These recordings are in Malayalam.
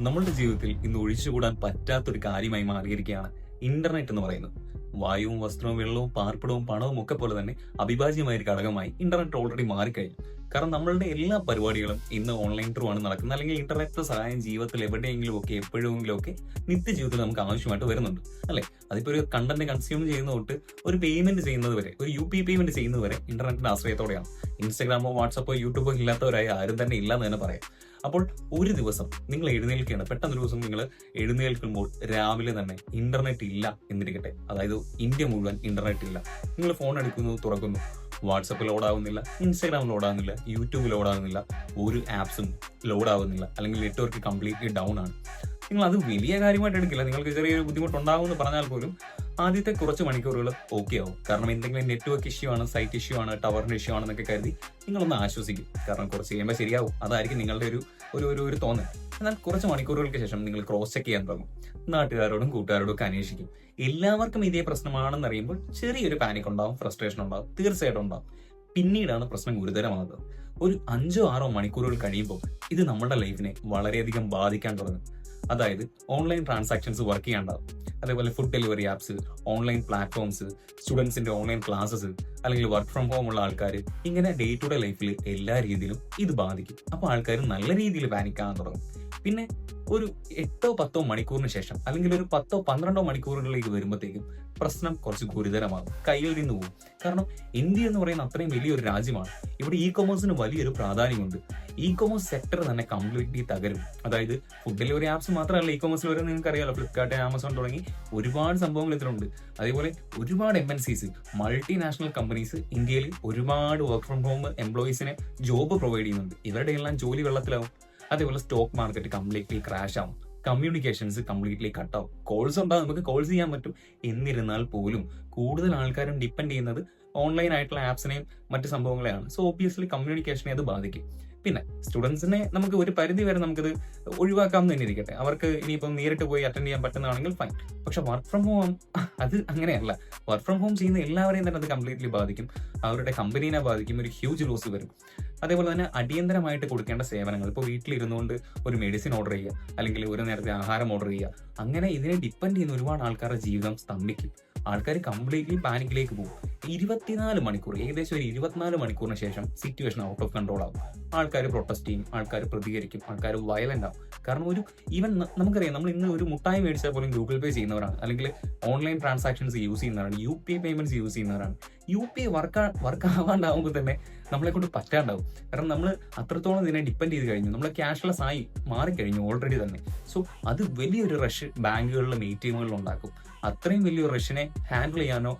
നമ്മളുടെ ജീവിതത്തിൽ ഇന്ന് ഒഴിച്ചുകൂടാൻ പറ്റാത്തൊരു കാര്യമായി മാറിയിരിക്കുകയാണ് ഇന്റർനെറ്റ് എന്ന് പറയുന്നത്. വായുവും വസ്ത്രവും വെള്ളവും പാർപ്പിടവും പണവും ഒക്കെ പോലെ തന്നെ അവിഭാജ്യമായ ഒരു ഘടകമായി ഇന്റർനെറ്റ് ഓൾറെഡി മാറിക്കഴിഞ്ഞു. കാരണം നമ്മളുടെ എല്ലാ പരിപാടികളും ഇന്ന് ഓൺലൈൻ ത്രൂ ആണ് നടക്കുന്നത്, അല്ലെങ്കിൽ ഇന്റർനെറ്റ് സഹായം ജീവിതത്തിൽ എവിടെയെങ്കിലും ഒക്കെ എപ്പോഴെങ്കിലും ഒക്കെ നിത്യജീവിതത്തിൽ നമുക്ക് ആവശ്യമായിട്ട് വരുന്നുണ്ട് അല്ലെ. അതിപ്പോ ഒരു കണ്ടന്റ് കൺസ്യൂം ചെയ്യുന്ന തൊട്ട് ഒരു പേയ്മെന്റ് ചെയ്യുന്നത് വരെ, ഒരു UPI പേയ്മെന്റ് ചെയ്യുന്നത് വരെ ഇന്റർനെറ്റിന്റെ ആശ്രയത്തോടെയാണ്. ഇൻസ്റ്റാഗ്രാമോ വാട്സപ്പോ യൂട്യൂബോ ഇല്ലാത്തവരായി ആരും തന്നെ ഇല്ല എന്ന് തന്നെ പറയാം. അപ്പോൾ ഒരു ദിവസം നിങ്ങൾ എഴുന്നേൽക്കുകയാണ്, പെട്ടെന്നൊരു ദിവസം നിങ്ങൾ എഴുന്നേൽക്കുമ്പോൾ രാവിലെ തന്നെ ഇന്റർനെറ്റ് ഇല്ല എന്നിരിക്കട്ടെ, അതായത് ഇന്ത്യ മുഴുവൻ ഇന്റർനെറ്റ് ഇല്ല. നിങ്ങൾ ഫോൺ എടുക്കുന്നു, തുറക്കുന്നു, വാട്സപ്പ് ലോഡ് ആവുന്നില്ല, ഇൻസ്റ്റാഗ്രാം ലോഡ് ആവുന്നില്ല, യൂട്യൂബ് ലോഡ് ആവുന്നില്ല, ഒരു ആപ്സും ലോഡ് ആവുന്നില്ല, അല്ലെങ്കിൽ നെറ്റ്വർക്ക് കംപ്ലീറ്റ്ലി ഡൗൺ ആണ്. നിങ്ങൾ അത് വലിയ കാര്യമായിട്ട് എടുക്കില്ല, നിങ്ങൾക്ക് ചെറിയൊരു ബുദ്ധിമുട്ടുണ്ടാകുമെന്ന് പറഞ്ഞാൽ പോലും ആദ്യത്തെ കുറച്ച് മണിക്കൂറുകൾ ഓക്കെ ആവും. കാരണം എന്തെങ്കിലും നെറ്റ്വർക്ക് ഇഷ്യൂ ആണ്, സൈറ്റ് ഇഷ്യൂ ആണ്, ടവറിന്റെ ഇഷ്യൂ ആണെന്നൊക്കെ കരുതി നിങ്ങളൊന്ന് ആശ്വസിക്കും. കാരണം കുറച്ച് കഴിയുമ്പോൾ ശരിയാവും, അതായിരിക്കും നിങ്ങളുടെ ഒരു തോന്നൽ. എന്നാൽ കുറച്ച് മണിക്കൂറുകൾക്ക് ശേഷം നിങ്ങൾ ക്രോസ് ചെക്ക് ചെയ്യാൻ തുടങ്ങും, നാട്ടുകാരോടും കൂട്ടുകാരോടും ഒക്കെ അന്വേഷിക്കും. എല്ലാവർക്കും ഇതേ പ്രശ്നമാണെന്ന് അറിയുമ്പോൾ ചെറിയൊരു പാനിക് ഉണ്ടാവും, ഫ്രസ്ട്രേഷൻ ഉണ്ടാവും, തീർച്ചയായിട്ടും ഉണ്ടാവും. പിന്നീടാണ് പ്രശ്നം ഗുരുതരമാകുന്നത്. ഒരു 5-6 മണിക്കൂറുകൾ കഴിയുമ്പോൾ ഇത് നമ്മുടെ ലൈഫിനെ വളരെയധികം ബാധിക്കാൻ തുടങ്ങും. അതായത് ഓൺലൈൻ ട്രാൻസാക്ഷൻസ് വർക്ക് ചെയ്യാണ്ടാവും, അതേപോലെ food delivery apps, online platforms, സ്റ്റുഡൻസിന്റെ ഓൺലൈൻ ക്ലാസ്സസ്, അല്ലെങ്കിൽ വർക്ക് ഫ്രം ഹോം ഉള്ള ആൾക്കാർ, ഇങ്ങനെ ഡേ ടു ഡേ ലൈഫിൽ എല്ലാ രീതിയിലും ഇത് ബാധിക്കും. അപ്പോൾ ആൾക്കാർ നല്ല രീതിയിൽ പാനിക്കാൻ തുടങ്ങും. പിന്നെ ഒരു 8-10 മണിക്കൂറിന് ശേഷം, അല്ലെങ്കിൽ ഒരു 10-12 മണിക്കൂറുകളിലേക്ക് വരുമ്പോഴത്തേക്കും പ്രശ്നം കുറച്ച് ഗുരുതരമാകും, കയ്യിൽ നിന്ന് പോകും. കാരണം ഇന്ത്യ എന്ന് പറയുന്ന അത്രയും വലിയൊരു രാജ്യമാണ്. ഇവിടെ കൊമേഴ്സിന് വലിയൊരു പ്രാധാന്യമുണ്ട്. കൊമേഴ്സ് സെക്ടർ തന്നെ കംപ്ലീറ്റ്ലി തകരും. അതായത് ഫുഡ് ഡെലിവറി ആപ്സ് മാത്രമല്ല കൊമേഴ്സിൽ വരുന്നത്, നിങ്ങൾക്ക് അറിയാലോ, ഫ്ലിപ്കാർട്ട്, ആമസോൺ തുടങ്ങി ഒരുപാട് സംഭവങ്ങൾ ഇതിലുണ്ട്. അതേപോലെ ഒരുപാട് MNCs, മൾട്ടിനാഷണൽ കമ്പനീസ് ഇന്ത്യയിൽ ഒരുപാട് വർക്ക് ഫ്രം ഹോം എംപ്ലോയീസിനെ ജോബ് പ്രൊവൈഡ് ചെയ്യുന്നുണ്ട്. ഇവരുടെ എല്ലാം ജോലി വെള്ളത്തിലാവും. അതേപോലെ സ്റ്റോക്ക് മാർക്കറ്റ് കംപ്ലീറ്റ്ലി ക്രാഷ് ആവും, കമ്മ്യൂണിക്കേഷൻസ് കംപ്ലീറ്റ്ലി കട്ടാവും. കോൾസ് ഉണ്ടാവും, നമുക്ക് കോൾസ് ചെയ്യാൻ പറ്റും. എന്നിരുന്നാൽ പോലും കൂടുതൽ ആൾക്കാരും ഡിപ്പെൻഡ് ചെയ്യുന്നത് ഓൺലൈൻ ആയിട്ടുള്ള ആപ്സിനെയും മറ്റു സംഭവങ്ങളെയാണ്. സോ ഒബ്വിയസ്ലി കമ്മ്യൂണിക്കേഷനെ അത് ബാധിക്കും. പിന്നെ സ്റ്റുഡൻസിനെ നമുക്ക് ഒരു പരിധി വരെ നമുക്കത് ഒഴിവാക്കാം എന്ന് തന്നെ ഇരിക്കട്ടെ. അവർക്ക് ഇനിയിപ്പം നേരിട്ട് പോയി അറ്റൻഡ് ചെയ്യാൻ പറ്റുന്നതാണെങ്കിൽ ഫൈൻ. പക്ഷെ വർക്ക് ഫ്രം ഹോം അത് അങ്ങനെയല്ല. വർക്ക് ഫ്രം ഹോം ചെയ്യുന്ന എല്ലാവരെയും തന്നെ അത് കംപ്ലീറ്റ്ലി ബാധിക്കും. അവരുടെ കമ്പനീനെ ബാധിക്കും, ഒരു ഹ്യൂജ് ലോസ് വരും. അതേപോലെ തന്നെ അടിയന്തരമായിട്ട് കൊടുക്കേണ്ട സേവനങ്ങൾ, ഇപ്പോൾ വീട്ടിലിരുന്നുകൊണ്ട് ഒരു മെഡിസിൻ ഓർഡർ ചെയ്യുക, അല്ലെങ്കിൽ ഒരു നേരത്തെ ആഹാരം ഓർഡർ ചെയ്യുക, അങ്ങനെ ഇതിനെ ഡിപ്പെൻഡ് ചെയ്യുന്ന ഒരുപാട് ആൾക്കാരുടെ ജീവിതം സ്തംഭിക്കും. ആൾക്കാർ കംപ്ലീറ്റ്ലി പാനിക്കിലേക്ക് പോകും. 24 മണിക്കൂർ, ഏകദേശം ഒരു 24 മണിക്കൂറിന് ശേഷം സിറ്റുവേഷൻ ഔട്ട് ഓഫ് കൺട്രോൾ ആവും. ആൾക്കാർ പ്രൊട്ടസ്റ്റ് ചെയ്യും, ആൾക്കാർ പ്രതികരിക്കും, ആൾക്കാർ വയലന്റ് ആവും. കാരണം ഈവൻ നമുക്കറിയാം, നമ്മൾ ഇന്ന് ഒരു മുട്ടായി മേടിച്ചാൽ പോലും ഗൂഗിൾ പേ ചെയ്യുന്നവരാണ്, അല്ലെങ്കിൽ ഓൺലൈൻ ട്രാൻസാക്ഷൻസ് യൂസ് ചെയ്യുന്നവരാണ്, UPI പേയ്മെന്റ്സ് യൂസ് ചെയ്യുന്നവരാണ്. UPI വർക്ക് ആവാണ്ടാവുമ്പോൾ തന്നെ നമ്മളെ കൊണ്ട് പറ്റാണ്ടാവും. കാരണം നമ്മൾ അത്രത്തോളം ഇതിനെ ഡിപ്പെൻഡ് ചെയ്ത് കഴിഞ്ഞു, നമ്മൾ ക്യാഷ്ലെസ് ആയി മാറിക്കഴിഞ്ഞു ഓൾറെഡി തന്നെ. സോ അത് വലിയൊരു റഷ് ബാങ്കുകളിലും ATMകളിലും ഉണ്ടാക്കും. അത്രയും വലിയൊരു റഷിനെ ഹാൻഡിൽ ചെയ്യാനോ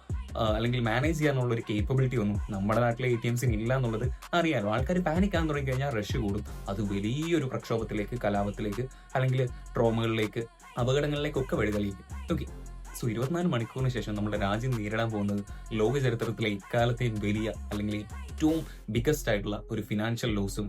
അല്ലെങ്കിൽ മാനേജ് ചെയ്യാനുള്ള ഒരു കേപ്പബിലിറ്റി ഒന്നും നമ്മുടെ നാട്ടിലെ ATMസിന് ഇല്ല എന്നുള്ളത് അറിയാലോ. ആൾക്കാർ പാനിക്കാൻ തുടങ്ങി കഴിഞ്ഞാൽ റഷ് കൂടും. അത് വലിയൊരു പ്രക്ഷോഭത്തിലേക്ക്, കലാപത്തിലേക്ക്, അല്ലെങ്കിൽ ട്രോമകളിലേക്ക്, അപകടങ്ങളിലേക്കൊക്കെ വഴിതെളിയിക്കും. ഓക്കെ, സോ 24 മണിക്കൂറിന് ശേഷം നമ്മുടെ രാജ്യം നേരിടാൻ പോകുന്നത് ലോക ചരിത്രത്തിലെ ഇക്കാലത്തെയും വലിയ, അല്ലെങ്കിൽ ഏറ്റവും ബിഗസ്റ്റ് ആയിട്ടുള്ള ഒരു ഫിനാൻഷ്യൽ ലോസും,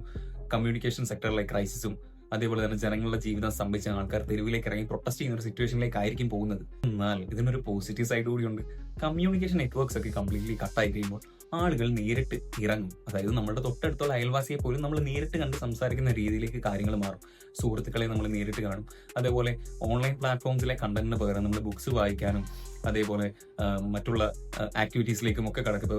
കമ്മ്യൂണിക്കേഷൻ സെക്ടറിലെ ക്രൈസിസും, അതേപോലെ തന്നെ ജനങ്ങളുടെ ജീവിതം സ്തംഭിച്ച ആൾക്കാർ തെരുവിലേക്ക് ഇറങ്ങി പ്രൊട്ടസ്റ്റ് ചെയ്യുന്ന ഒരു സിറ്റുവേഷനിലേക്കായിരിക്കും പോകുന്നത്. എന്നാൽ ഇതിനൊരു പോസിറ്റീവ് സൈഡ് കൂടിയുണ്ട്. കമ്മ്യൂണിക്കേഷൻ നെറ്റ്വർക്ക്സ് ഒക്കെ കംപ്ലീറ്റ്ലി കട്ടായി കഴിയുമ്പോൾ ആളുകൾ നേരിട്ട് ഇറങ്ങും. അതായത് നമ്മുടെ തൊട്ടടുത്തുള്ള അയൽവാസിയെ പോലും നമ്മൾ നേരിട്ട് കണ്ട് സംസാരിക്കുന്ന രീതിയിലേക്ക് കാര്യങ്ങൾ മാറും. സുഹൃത്തുക്കളെ നമ്മൾ നേരിട്ട് കാണും. അതേപോലെ ഓൺലൈൻ പ്ലാറ്റ്ഫോംസിലെ കണ്ടന്റിന് പകരം നമ്മൾ ബുക്സ് വായിക്കാനും, അതേപോലെ മറ്റുള്ള ആക്ടിവിറ്റീസിലേക്കും ഒക്കെ കടക്കുക.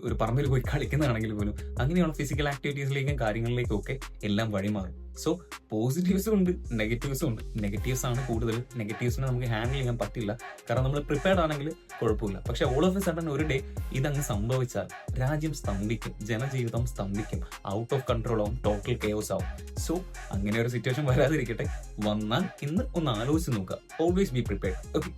ഒരു പറമ്പിൽ പോയി കളിക്കുന്നതാണെങ്കിൽ പോലും അങ്ങനെയുള്ള ഫിസിക്കൽ ആക്ടിവിറ്റീസിലേക്കും കാര്യങ്ങളിലേക്കും ഒക്കെ എല്ലാം വഴിമാറും. സോ പോസിറ്റീവ്സും ഉണ്ട്, നെഗറ്റീവ്സും ഉണ്ട്. നെഗറ്റീവ്സ് ആണ് കൂടുതൽ. നെഗറ്റീവ്സിനെ നമുക്ക് ഹാൻഡിൽ ചെയ്യാൻ പറ്റില്ല, കാരണം നമ്മൾ പ്രിപ്പയർഡ് ആണെങ്കിൽ കുഴപ്പമില്ല. പക്ഷെ ഓൾ ഓഫ് എ സഡൻ ഒരു ഡേ ഇതങ്ങ് സംഭവിച്ചാൽ രാജ്യം സ്തംഭിക്കും, ജനജീവിതം സ്തംഭിക്കും, ഔട്ട് ഓഫ് കൺട്രോൾ ആവും, ടോട്ടൽ കെയോസ് ആവും. സോ അങ്ങനെ ഒരു സിറ്റുവേഷൻ വരാതിരിക്കട്ടെ. വന്നാൽ ഇന്ന് ഒന്ന് ആലോചിച്ച് നോക്കുക. Always be prepared. ഓക്കെ.